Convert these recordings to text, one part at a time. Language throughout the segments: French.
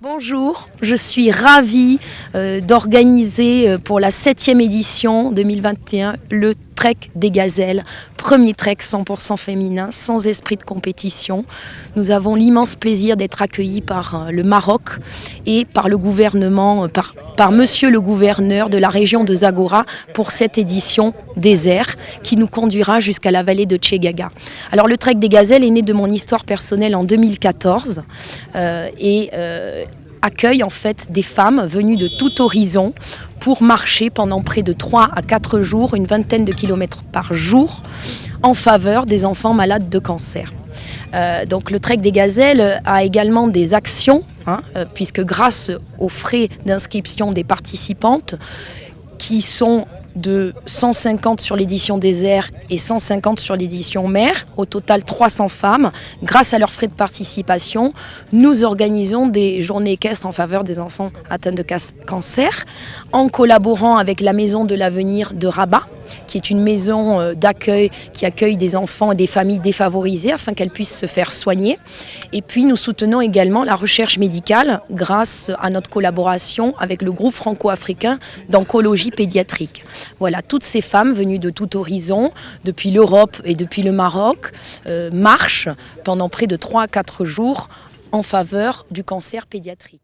Bonjour, je suis ravie d'organiser pour la 7e édition 2021 le Trek des Gazelles, premier trek 100% féminin, sans esprit de compétition. Nous avons l'immense plaisir d'être accueillis par le Maroc et par le gouvernement, par monsieur le gouverneur de la région de Zagora pour cette édition désert qui nous conduira jusqu'à la vallée de Tchegaga. Alors le Trek des Gazelles est né de mon histoire personnelle en 2014 accueille en fait des femmes venues de tout horizon pour marcher pendant près de 3 à 4 jours, une vingtaine de kilomètres par jour, en faveur des enfants malades de cancer. Donc le Trek des Gazelles a également des actions, puisque grâce aux frais d'inscription des participantes, qui sont de 150 sur l'édition désert et 150 sur l'édition mer, au total 300 femmes. Grâce à leurs frais de participation, nous organisons des journées équestres en faveur des enfants atteints de cancer, en collaborant avec la Maison de l'Avenir de Rabat, qui est une maison d'accueil qui accueille des enfants et des familles défavorisées afin qu'elles puissent se faire soigner. Et puis nous soutenons également la recherche médicale grâce à notre collaboration avec le groupe franco-africain d'oncologie pédiatrique. Voilà, toutes ces femmes venues de tout horizon, depuis l'Europe et depuis le Maroc, marchent pendant près de 3 à 4 jours en faveur du cancer pédiatrique.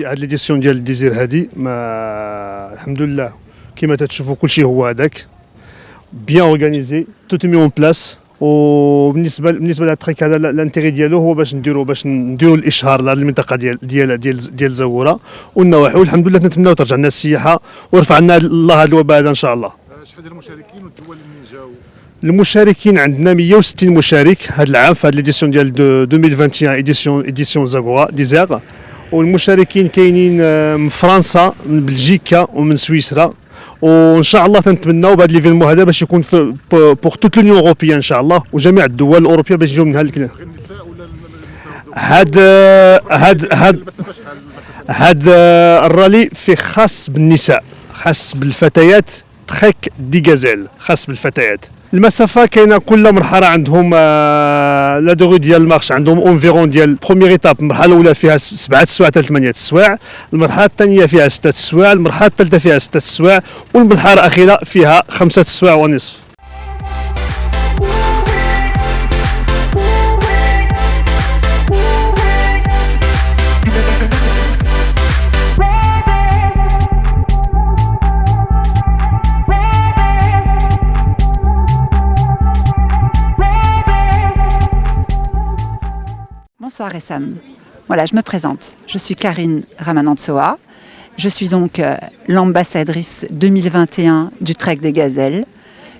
هاد ليديسيون ديال الديزير هادي ما الحمد لله كما تتشوفوا كلشي هو هذاك بيان اورغانيزي توت مي اون بلاس. وبالنسبه لهاد التريك هذا الانتيغي ديالو هو باش نديروا الاشهار لهاد المنطقه ديال زغوره والنواحي، والحمد لله نتمناو ترجع لنا السياحه ويرفع لنا الله هذا الوباء هذا ان شاء الله. شحال ديال المشاركين والدول اللي جاوا؟ المشاركين عندنا 160 مشارك هذا العام في هذه ليديسيون ديال 2021 اديسيون زغوره ديزير. والمشاركين كاينين من فرنسا، من بلجيكا ومن سويسرا، وان شاء الله تنتمناو بهذا ليفينمون هذا باش يكون بور توت لونيون اوروبيان ان شاء الله وجميع الدول الاوروبيه باش يجيو منها النساء ولا النساء هاد الرالي فيه خاص بالنساء، خاص بالفتيات، تريك دي غازيل خاص بالفتيات. المسافه كاينه كل مرحله عندهم لا دوغي ديال المارش عندهم اونفيرون ديال بروميير ايتاب. المرحله الاولى فيها 7 سوايع حتى 8 سوايع، المرحله الثانيه فيها 6 سوايع، المرحله الثالثه فيها 6 سوايع، والمرحله الاخيره فيها 5 سوايع ونصف. Bonsoir Essam. Voilà, je me présente. Je suis Karine Ramanantsoa. Je suis donc l'ambassadrice 2021 du Trek des Gazelles.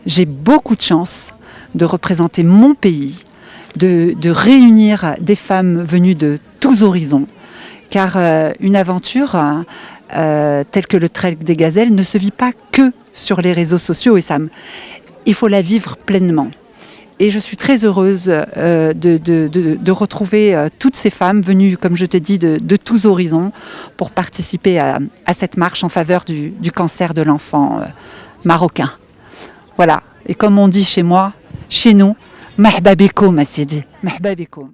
J'ai beaucoup de chance de représenter mon pays, de réunir des femmes venues de tous horizons. Car une aventure telle que le Trek des Gazelles ne se vit pas que sur les réseaux sociaux, Essam. Il faut la vivre pleinement. Et je suis très heureuse de retrouver toutes ces femmes venues, comme je te dis, de tous horizons pour participer à cette marche en faveur du cancer de l'enfant marocain. Voilà. Et comme on dit chez moi, chez nous, mahba bikoum, Sidi, mahba bikoum.